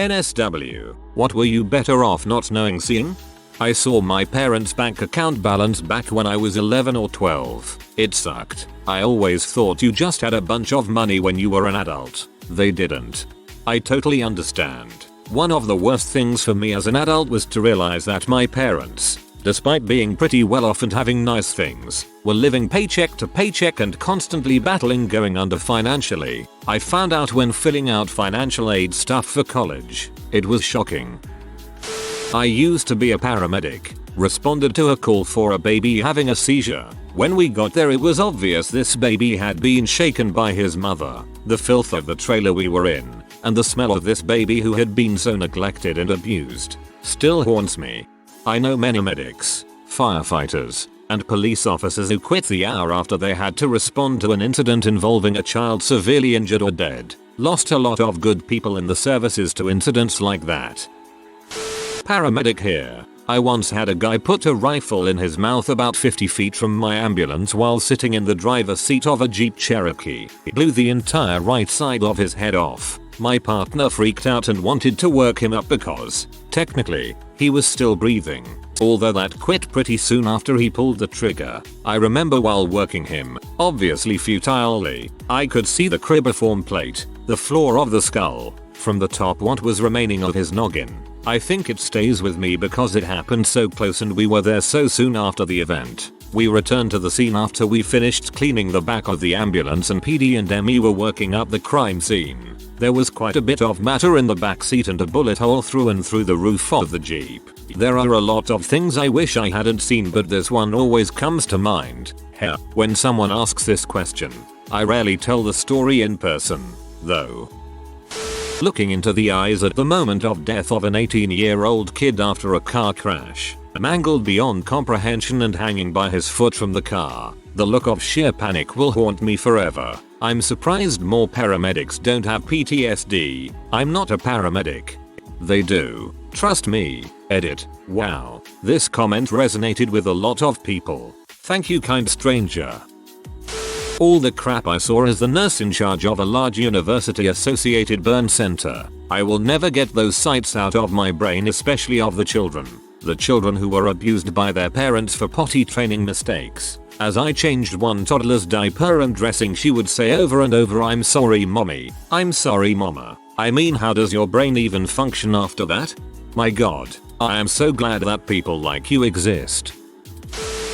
NSW, what were you better off not knowing seeing? I saw my parents' bank account balance back when I was 11 or 12. It sucked. I always thought you just had a bunch of money when you were an adult. They didn't. I totally understand. One of the worst things for me as an adult was to realize that my parents, despite being pretty well off and having nice things, were living paycheck to paycheck and constantly battling going under financially. I found out when filling out financial aid stuff for college. It was shocking. I used to be a paramedic, responded to a call for a baby having a seizure. When we got there it was obvious this baby had been shaken by his mother. The filth of the trailer we were in, and the smell of this baby who had been so neglected and abused, still haunts me. I know many medics, firefighters, and police officers who quit the hour after they had to respond to an incident involving a child severely injured or dead. Lost a lot of good people in the services to incidents like that. Paramedic here. I once had a guy put a rifle in his mouth about 50 feet from my ambulance while sitting in the driver's seat of a Jeep Cherokee. He blew the entire right side of his head off. My partner freaked out and wanted to work him up because, technically, he was still breathing. Although that quit pretty soon after he pulled the trigger. I remember while working him, obviously futilely, I could see the cribriform plate, the floor of the skull, from the top what was remaining of his noggin. I think it stays with me because it happened so close and we were there so soon after the event. We returned to the scene after we finished cleaning the back of the ambulance and PD and ME were working up the crime scene. There was quite a bit of matter in the back seat and a bullet hole through and through the roof of the Jeep. There are a lot of things I wish I hadn't seen but this one always comes to mind. Hell, when someone asks this question, I rarely tell the story in person, though. Looking into the eyes at the moment of death of an 18-year-old kid after a car crash, mangled beyond comprehension and hanging by his foot from the car, the look of sheer panic will haunt me forever. I'm surprised more paramedics don't have PTSD. I'm not a paramedic. They do. Trust me. Edit. Wow. This comment resonated with a lot of people. Thank you, kind stranger. All the crap I saw as the nurse in charge of a large university-associated burn center. I will never get those sights out of my brain, especially of the children. The children who were abused by their parents for potty training mistakes. As I changed one toddler's diaper and dressing, she would say over and over, "I'm sorry mommy, I'm sorry mama." I mean, how does your brain even function after that? My god, I am so glad that people like you exist.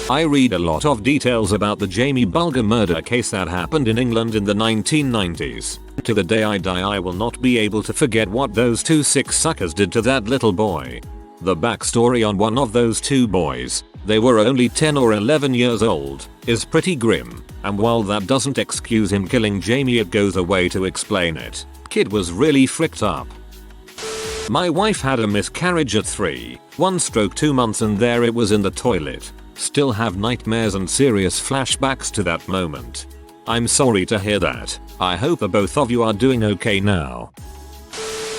I read a lot of details about the Jamie Bulger murder case that happened in England in the 1990s. To the day I die I will not be able to forget what those two sick suckers did to that little boy. The backstory on one of those two boys, they were only 10 or 11 years old, is pretty grim, and while that doesn't excuse him killing Jamie, it goes a way to explain it. Kid was really fricked up. My wife had a miscarriage at 3, 1/2 months, and there it was in the toilet. Still have nightmares and serious flashbacks to that moment. I'm sorry to hear that. I hope the both of you are doing okay now.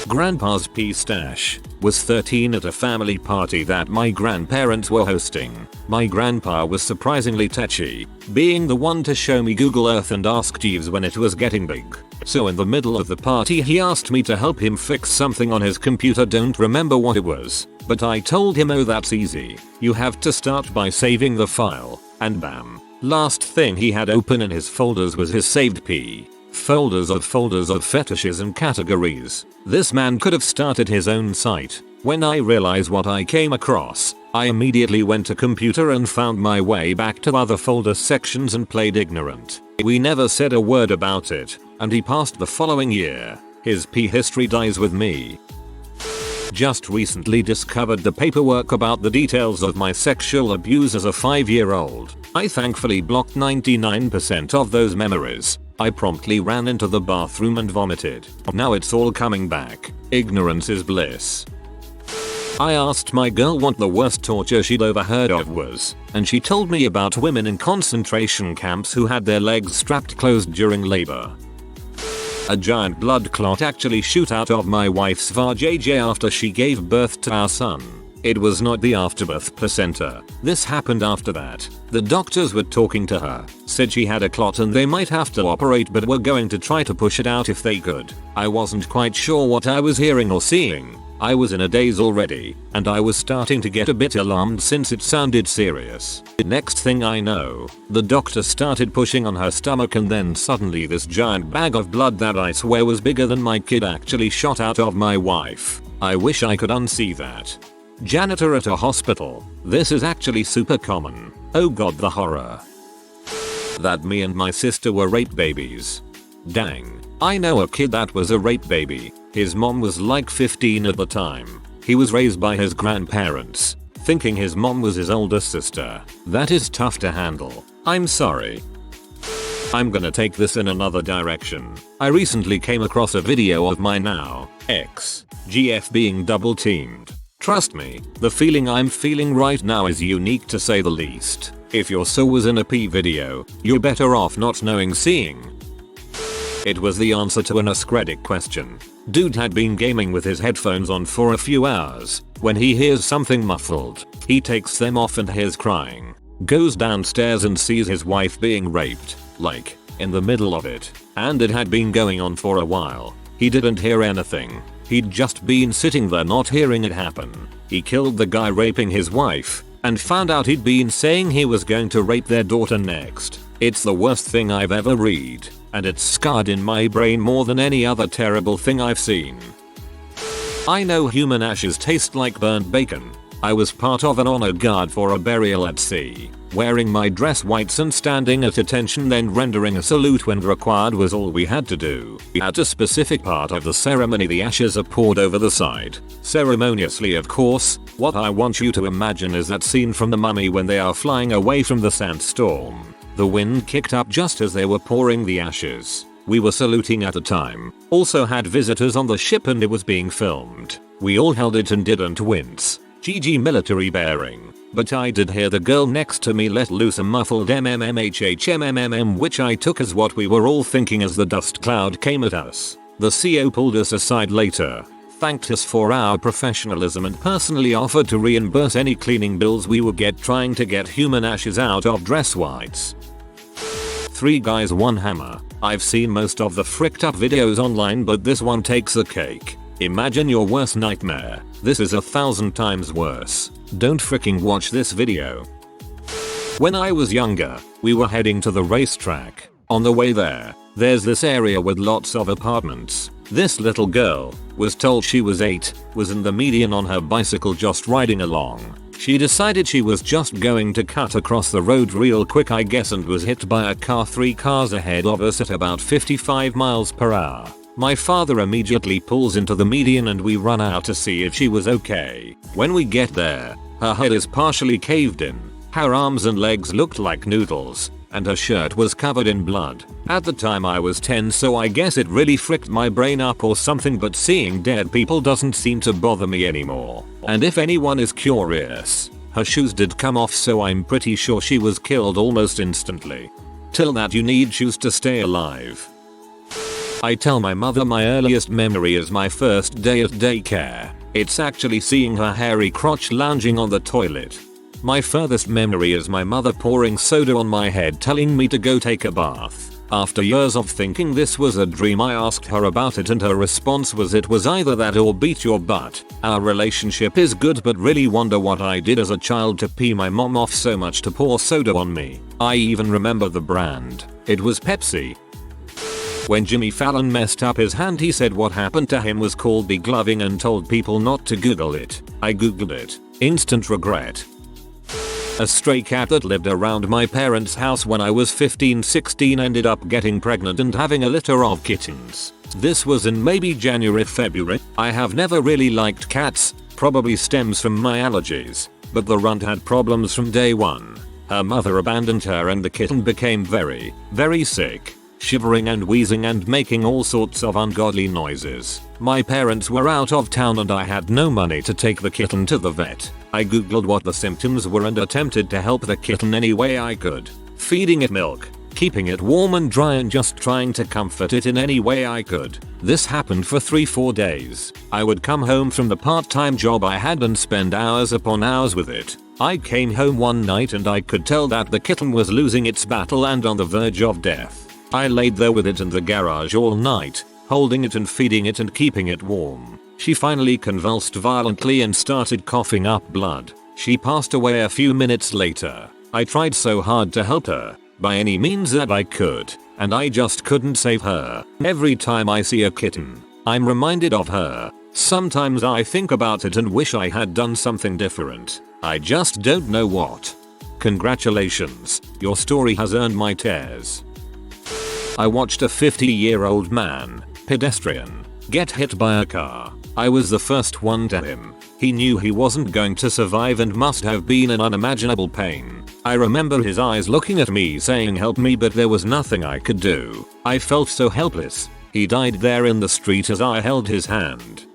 Grandpa's pea stash. Was 13 at a family party that my grandparents were hosting. My grandpa was surprisingly touchy, being the one to show me Google Earth and ask Jeeves when it was getting big. So in the middle of the party he asked me to help him fix something on his computer, don't remember what it was, but I told him, "Oh, that's easy. You have to start by saving the file," and bam. Last thing he had open in his folders was his saved P. Folders of fetishes and categories. This man could have started his own site. When I realized what I came across, I immediately went to computer and found my way back to other folder sections and played ignorant. We never said a word about it, and he passed the following year. His P history dies with me. Just recently discovered the paperwork about the details of my sexual abuse as a 5-year-old. I thankfully blocked 99% of those memories. I promptly ran into the bathroom and vomited. Now it's all coming back. Ignorance is bliss. I asked my girl what the worst torture she'd ever heard of was, and she told me about women in concentration camps who had their legs strapped closed during labor. A giant blood clot actually shoot out of my wife's vajayjay after she gave birth to our son. It was not the afterbirth placenta. This happened after that. The doctors were talking to her, said she had a clot and they might have to operate but were going to try to push it out if they could. I wasn't quite sure what I was hearing or seeing. I was in a daze already, and I was starting to get a bit alarmed since it sounded serious. Next thing I know, the doctor started pushing on her stomach and then suddenly this giant bag of blood that I swear was bigger than my kid actually shot out of my wife. I wish I could unsee that. Janitor at a hospital. This is actually super common. Oh god, the horror. That me and my sister were rape babies. Dang. I know a kid that was a rape baby. His mom was like 15 at the time. He was raised by his grandparents, thinking his mom was his older sister. That is tough to handle. I'm sorry. I'm gonna take this in another direction. I recently came across a video of my now ex GF being double teamed. Trust me, the feeling I'm feeling right now is unique to say the least. If your so was in a P video, you're better off not knowing seeing. It was the answer to an AskReddit question. Dude had been gaming with his headphones on for a few hours. When he hears something muffled, he takes them off and hears crying. Goes downstairs and sees his wife being raped, like, in the middle of it. And it had been going on for a while. He didn't hear anything. He'd just been sitting there not hearing it happen. He killed the guy raping his wife, and found out he'd been saying he was going to rape their daughter next. It's the worst thing I've ever read, and it's scarred in my brain more than any other terrible thing I've seen. I know human ashes taste like burnt bacon. I was part of an honor guard for a burial at sea. Wearing my dress whites and standing at attention then rendering a salute when required was all we had to do. At a specific part of the ceremony the ashes are poured over the side. Ceremoniously of course. What I want you to imagine is that scene from The Mummy when they are flying away from the sandstorm. The wind kicked up just as they were pouring the ashes. We were saluting at the time. Also had visitors on the ship and it was being filmed. We all held it and didn't wince. GG military bearing. But I did hear the girl next to me let loose a muffled MMMHHMMM which I took as what we were all thinking as the dust cloud came at us. The CO pulled us aside later, thanked us for our professionalism and personally offered to reimburse any cleaning bills we would get trying to get human ashes out of dress whites. 3 guys 1 hammer. I've seen most of the fricked up videos online but this one takes the cake. Imagine your worst nightmare. This is 1,000 times worse. Don't freaking watch this video. When I was younger, we were heading to the racetrack. On the way there, there's this area with lots of apartments. This little girl was told she was 8, was in the median on her bicycle just riding along. She decided she was just going to cut across the road real quick I guess and was hit by a car 3 cars ahead of us at about 55 miles per hour. My father immediately pulls into the median and we run out to see if she was okay. When we get there, her head is partially caved in, her arms and legs looked like noodles, and her shirt was covered in blood. At the time I was 10 so I guess it really fricked my brain up or something but seeing dead people doesn't seem to bother me anymore. And if anyone is curious, her shoes did come off so I'm pretty sure she was killed almost instantly. Till that you need shoes to stay alive. I tell my mother my earliest memory is my first day at daycare. It's actually seeing her hairy crotch lounging on the toilet. My furthest memory is my mother pouring soda on my head telling me to go take a bath. After years of thinking this was a dream I asked her about it and her response was it was either that or beat your butt. Our relationship is good but really wonder what I did as a child to pee my mom off so much to pour soda on me. I even remember the brand. It was Pepsi. When Jimmy Fallon messed up his hand he said what happened to him was called degloving and told people not to google it. I googled it. Instant regret. A stray cat that lived around my parents' house when I was 15-16 ended up getting pregnant and having a litter of kittens. This was in maybe January-February. I have never really liked cats, probably stems from my allergies, but the runt had problems from day one. Her mother abandoned her and the kitten became very, very sick. Shivering and wheezing and making all sorts of ungodly noises. My parents were out of town and I had no money to take the kitten to the vet. I googled what the symptoms were and attempted to help the kitten any way I could. Feeding it milk, keeping it warm and dry and just trying to comfort it in any way I could. This happened for 3-4 days. I would come home from the part-time job I had and spend hours upon hours with it. I came home one night and I could tell that the kitten was losing its battle and on the verge of death. I laid there with it in the garage all night, holding it and feeding it and keeping it warm. She finally convulsed violently and started coughing up blood. She passed away a few minutes later. I tried so hard to help her, by any means that I could, and I just couldn't save her. Every time I see a kitten, I'm reminded of her. Sometimes I think about it and wish I had done something different. I just don't know what. Congratulations, your story has earned my tears. I watched a 50-year-old man, pedestrian, get hit by a car. I was the first one to him. He knew he wasn't going to survive and must have been in unimaginable pain. I remember his eyes looking at me saying help me, but there was nothing I could do. I felt so helpless. He died there in the street as I held his hand.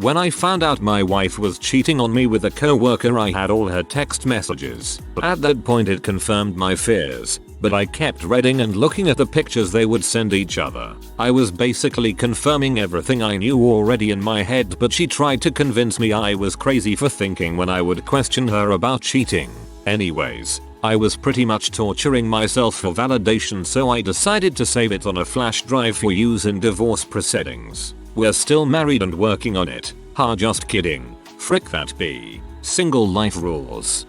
When I found out my wife was cheating on me with a co-worker, I had all her text messages. At that point it confirmed my fears, but I kept reading and looking at the pictures they would send each other. I was basically confirming everything I knew already in my head, but she tried to convince me I was crazy for thinking when I would question her about cheating. Anyways, I was pretty much torturing myself for validation, so I decided to save it on a flash drive for use in divorce proceedings. We're still married and working on it. Ha, just kidding. Frick that be. Single life rules.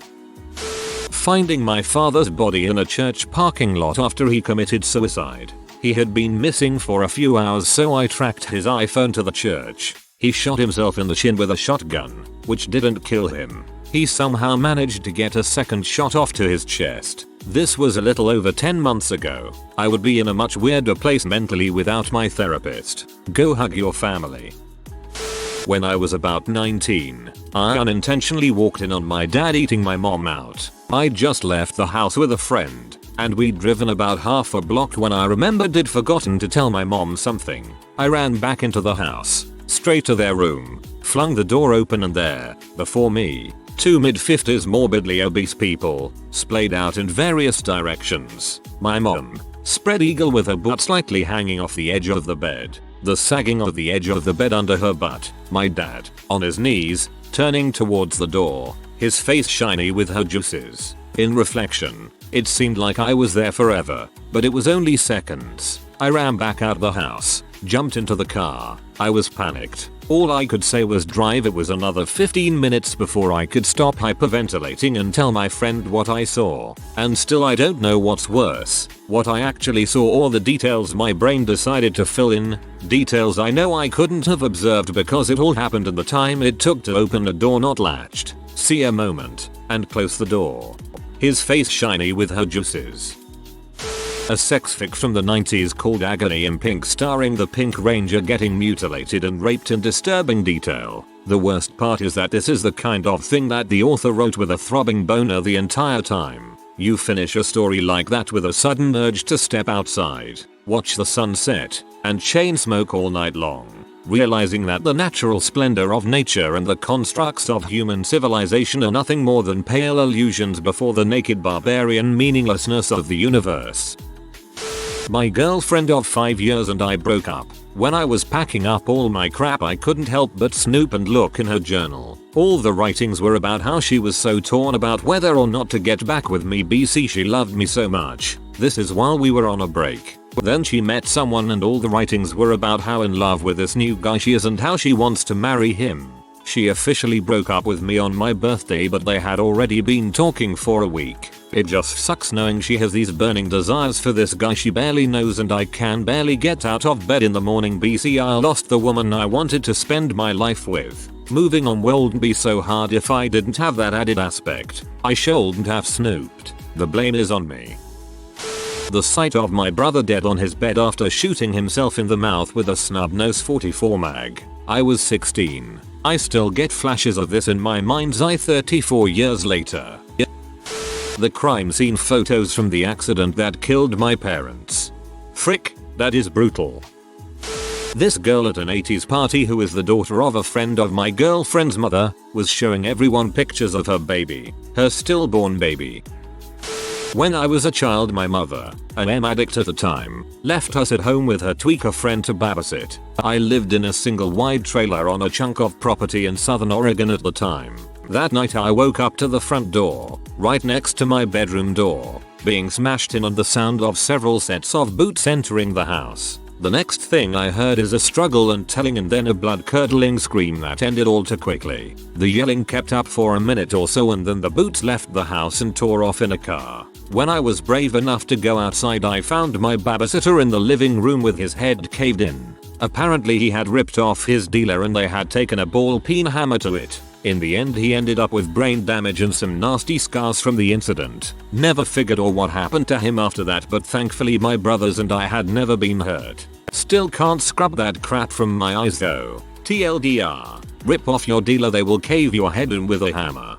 Finding my father's body in a church parking lot after he committed suicide. He had been missing for a few hours, so I tracked his iPhone to the church. He shot himself in the shin with a shotgun, which didn't kill him. He somehow managed to get a second shot off to his chest. This was a little over 10 months ago. I would be in a much weirder place mentally without my therapist. Go hug your family. When I was about 19, I unintentionally walked in on my dad eating my mom out. I'd just left the house with a friend, and we'd driven about half a block when I remembered I'd forgotten to tell my mom something. I ran back into the house, straight to their room, flung the door open, and there, before me, two mid-50s morbidly obese people, splayed out in various directions. My mom, spread eagle with her butt slightly hanging off the edge of the bed, the sagging of the edge of the bed under her butt. My dad, on his knees, turning towards the door, his face shiny with her juices. In reflection, it seemed like I was there forever, but it was only seconds. I ran back out the house, jumped into the car. I was panicked. All I could say was drive. It was another 15 minutes before I could stop hyperventilating and tell my friend what I saw. And still I don't know what's worse, what I actually saw or the details my brain decided to fill in. Details I know I couldn't have observed because it all happened in the time it took to open a door not latched. See a moment, and close the door. His face shiny with her juices. A sex fic from the 90s called Agony in Pink, starring the Pink Ranger getting mutilated and raped in disturbing detail. The worst part is that this is the kind of thing that the author wrote with a throbbing boner the entire time. You finish a story like that with a sudden urge to step outside, watch the sunset, and chain smoke all night long, realizing that the natural splendor of nature and the constructs of human civilization are nothing more than pale illusions before the naked barbarian meaninglessness of the universe. My girlfriend of 5 years and I broke up. When I was packing up all my crap, I couldn't help but snoop and look in her journal. All the writings were about how she was so torn about whether or not to get back with me. BC, she loved me so much. This is while we were on a break. Then she met someone and all the writings were about how in love with this new guy she is and how she wants to marry him. She officially broke up with me on my birthday, but they had already been talking for a week. It just sucks knowing she has these burning desires for this guy she barely knows and I can barely get out of bed in the morning. BC, I lost the woman I wanted to spend my life with. Moving on wouldn't be so hard if I didn't have that added aspect. I shouldn't have snooped. The blame is on me. The sight of my brother dead on his bed after shooting himself in the mouth with a snub-nose 44 mag. I was 16. I still get flashes of this in my mind's eye 34 years later. The crime scene photos from the accident that killed my parents. Frick, that is brutal. This girl at an 80s party, who is the daughter of a friend of my girlfriend's mother, was showing everyone pictures of her baby, her stillborn baby. When I was a child, my mother, an M addict at the time, left us at home with her tweaker friend to babysit. I lived in a single wide trailer on a chunk of property in southern Oregon at the time. That night I woke up to the front door, right next to my bedroom door, being smashed in and the sound of several sets of boots entering the house. The next thing I heard is a struggle and telling and then a blood-curdling scream that ended all too quickly. The yelling kept up for a minute or so and then the boots left the house and tore off in a car. When I was brave enough to go outside, I found my babysitter in the living room with his head caved in. Apparently he had ripped off his dealer and they had taken a ball-peen hammer to it. In the end he ended up with brain damage and some nasty scars from the incident. Never figured or what happened to him after that, but thankfully my brothers and I had never been hurt. Still can't scrub that crap from my eyes though. TLDR. Rip off your dealer, they will cave your head in with a hammer.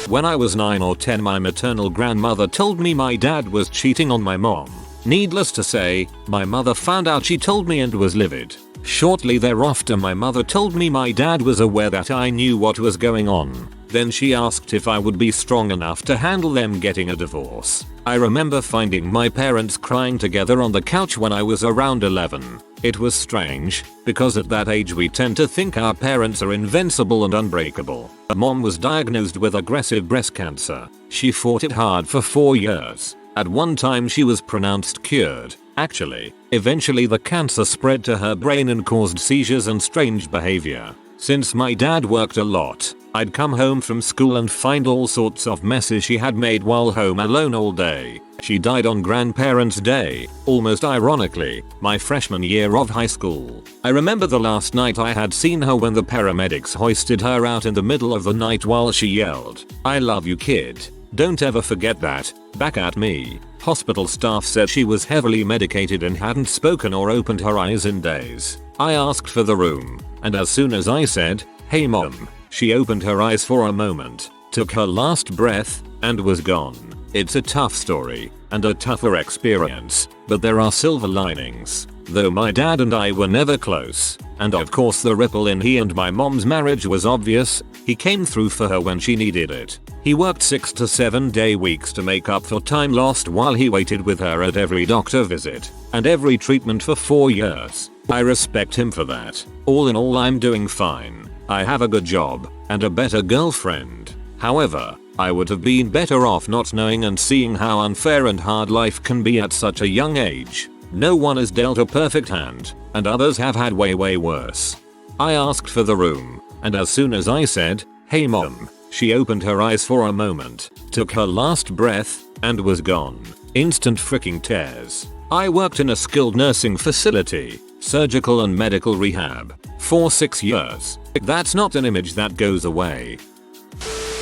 When I was 9 or 10, my maternal grandmother told me my dad was cheating on my mom. Needless to say, my mother found out, she told me, and was livid. Shortly thereafter my mother told me my dad was aware that I knew what was going on. Then she asked if I would be strong enough to handle them getting a divorce. I remember finding my parents crying together on the couch when I was around 11. It was strange, because at that age we tend to think our parents are invincible and unbreakable. Mom was diagnosed with aggressive breast cancer. She fought it hard for 4 years. At one time she was pronounced cured. Actually, eventually the cancer spread to her brain and caused seizures and strange behavior. Since my dad worked a lot, I'd come home from school and find all sorts of messes she had made while home alone all day. She died on Grandparents' Day, almost ironically, my freshman year of high school. I remember the last night I had seen her when the paramedics hoisted her out in the middle of the night while she yelled, "I love you, kid. Don't ever forget that," back at me. Hospital staff said she was heavily medicated and hadn't spoken or opened her eyes in days. I asked for the room, and as soon as I said, "Hey mom," she opened her eyes for a moment, took her last breath, and was gone. It's a tough story, and a tougher experience, but there are silver linings. Though my dad and I were never close, and of course the ripple in he and my mom's marriage was obvious, he came through for her when she needed it. He worked 6 to 7 day weeks to make up for time lost while he waited with her at every doctor visit and every treatment for 4 years. I respect him for that. All in all, I'm doing fine. I have a good job and a better girlfriend. However, I would have been better off not knowing and seeing how unfair and hard life can be at such a young age. No one is dealt a perfect hand, and others have had way worse. I asked for the room, and as soon as I said, "Hey mom," she opened her eyes for a moment, took her last breath, and was gone. Instant freaking tears. I worked in a skilled nursing facility, surgical and medical rehab, for 6 years. That's not an image that goes away.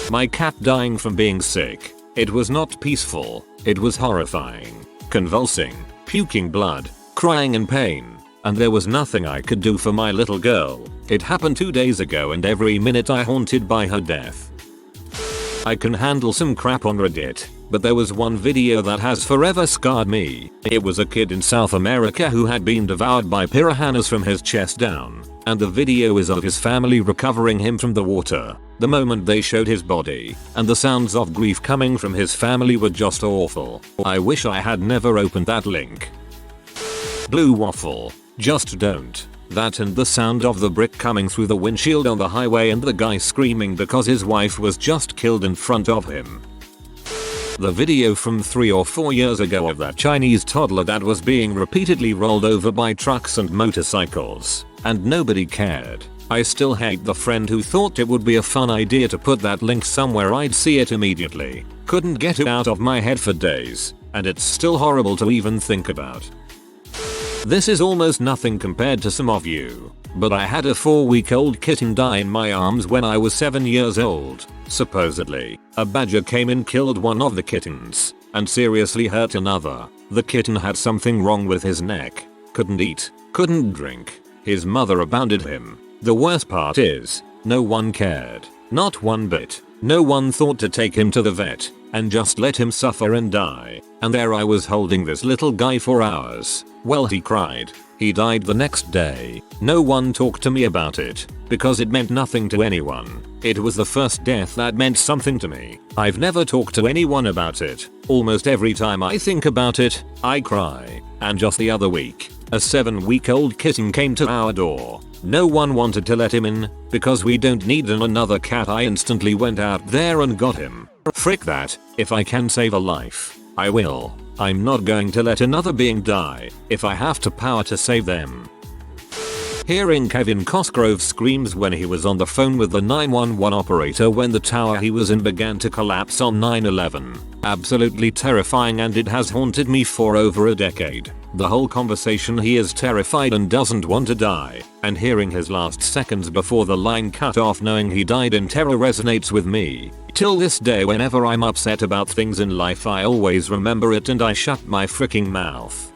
My cat dying from being sick. It was not peaceful. It was horrifying. Convulsing, puking blood, crying in pain. And there was nothing I could do for my little girl. It happened 2 days ago and every minute I haunted by her death. I can handle some crap on Reddit, but there was one video that has forever scarred me. It was a kid in South America who had been devoured by piranhas from his chest down, and the video is of his family recovering him from the water. The moment they showed his body, and the sounds of grief coming from his family were just awful. I wish I had never opened that link. Blue waffle. Just don't. That and the sound of the brick coming through the windshield on the highway and the guy screaming because his wife was just killed in front of him. The video from 3 or 4 years ago of that Chinese toddler that was being repeatedly rolled over by trucks and motorcycles, and nobody cared. I still hate the friend who thought it would be a fun idea to put that link somewhere I'd see it immediately. Couldn't get it out of my head for days, and it's still horrible to even think about. This is almost nothing compared to some of you, but I had a 4-week-old kitten die in my arms when I was 7 years old. Supposedly, a badger came and killed one of the kittens, and seriously hurt another. The kitten had something wrong with his neck. Couldn't eat, couldn't drink. His mother abandoned him. The worst part is, no one cared. Not one bit. No one thought to take him to the vet, and just let him suffer and die. And there I was holding this little guy for hours. Well, he cried. He died the next day. No one talked to me about it, because it meant nothing to anyone. It was the first death that meant something to me. I've never talked to anyone about it, Almost every time I think about it, I cry. And just the other week, a 7-week-old kitten came to our door. No one wanted to let him in, because we don't need another cat. I instantly went out there and got him. Frick that, if I can save a life, I will. I'm not going to let another being die, if I have to power to save them. Hearing Kevin Cosgrove screams when he was on the phone with the 911 operator when the tower he was in began to collapse on 9/11. Absolutely terrifying, and it has haunted me for over a decade. The whole conversation, he is terrified and doesn't want to die, and hearing his last seconds before the line cut off knowing he died in terror resonates with me. Till this day, whenever I'm upset about things in life, I always remember it and I shut my freaking mouth.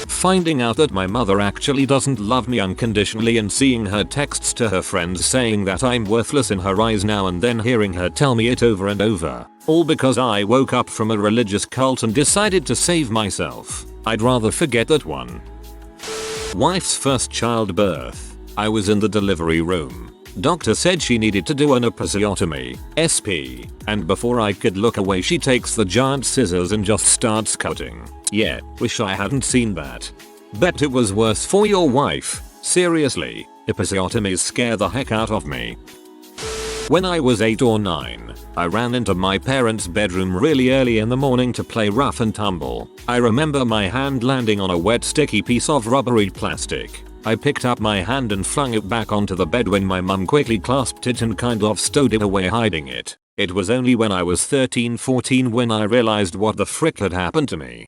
Finding out that my mother actually doesn't love me unconditionally and seeing her texts to her friends saying that I'm worthless in her eyes now, and then hearing her tell me it over and over. All because I woke up from a religious cult and decided to save myself. I'd rather forget that one. Wife's first childbirth. I was in the delivery room. Doctor said she needed to do an episiotomy, SP, and before I could look away she takes the giant scissors and just starts cutting. Yeah, wish I hadn't seen that. Bet it was worse for your wife. Seriously, episiotomies scare the heck out of me. When I was 8 or 9, I ran into my parents' bedroom really early in the morning to play rough and tumble. I remember my hand landing on a wet sticky piece of rubbery plastic. I picked up my hand and flung it back onto the bed when my mum quickly clasped it and kind of stowed it away, hiding it. It was only when I was 13-14 when I realized what the frick had happened to me.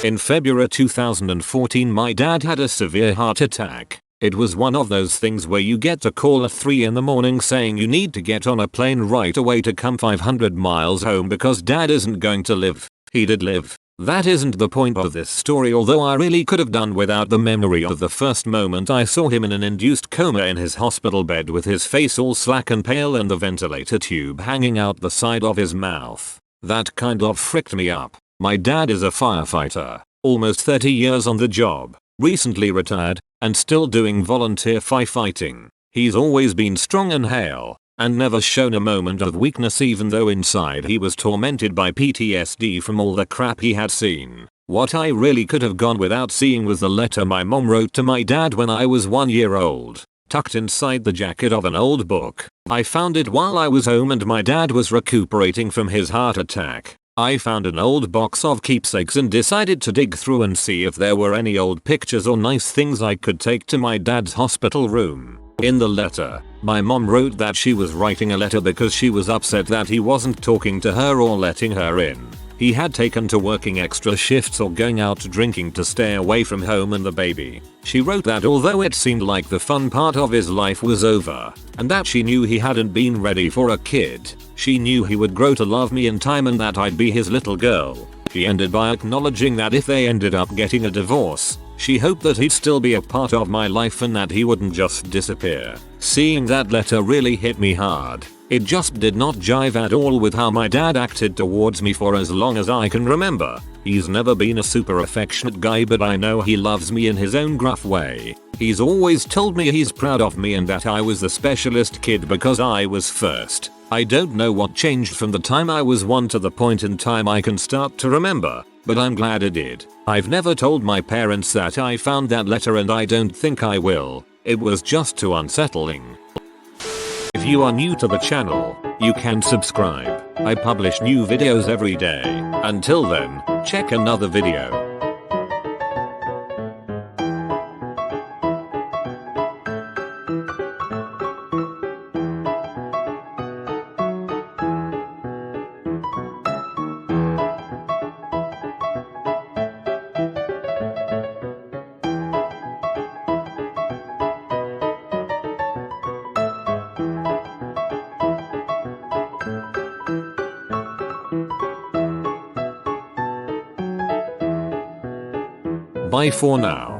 In February 2014 my dad had a severe heart attack. It was one of those things where you get a call at 3 in the morning saying you need to get on a plane right away to come 500 miles home because dad isn't going to live. He did live. That isn't the point of this story, although I really could have done without the memory of the first moment I saw him in an induced coma in his hospital bed with his face all slack and pale and the ventilator tube hanging out the side of his mouth. That kind of fricked me up. My dad is a firefighter, almost 30 years on the job, recently retired, and still doing volunteer firefighting. He's always been strong and hale, and never shown a moment of weakness, even though inside he was tormented by PTSD from all the crap he had seen. What I really could have gone without seeing was the letter my mom wrote to my dad when I was 1 year old, tucked inside the jacket of an old book. I found it while I was home and my dad was recuperating from his heart attack. I found an old box of keepsakes and decided to dig through and see if there were any old pictures or nice things I could take to my dad's hospital room. In the letter, my mom wrote that she was writing a letter because she was upset that he wasn't talking to her or letting her in. He had taken to working extra shifts or going out drinking to stay away from home and the baby. She wrote that although it seemed like the fun part of his life was over, and that she knew he hadn't been ready for a kid, she knew he would grow to love me in time and that I'd be his little girl. She ended by acknowledging that if they ended up getting a divorce, she hoped that he'd still be a part of my life and that he wouldn't just disappear. Seeing that letter really hit me hard. It just did not jive at all with how my dad acted towards me for as long as I can remember. He's never been a super affectionate guy, but I know he loves me in his own gruff way. He's always told me he's proud of me and that I was the specialist kid because I was first. I don't know what changed from the time I was 1 to the point in time I can start to remember, but I'm glad it did. I've never told my parents that I found that letter and I don't think I will. It was just too unsettling. If you are new to the channel, you can subscribe. I publish new videos every day. Until then, check another video. Bye for now.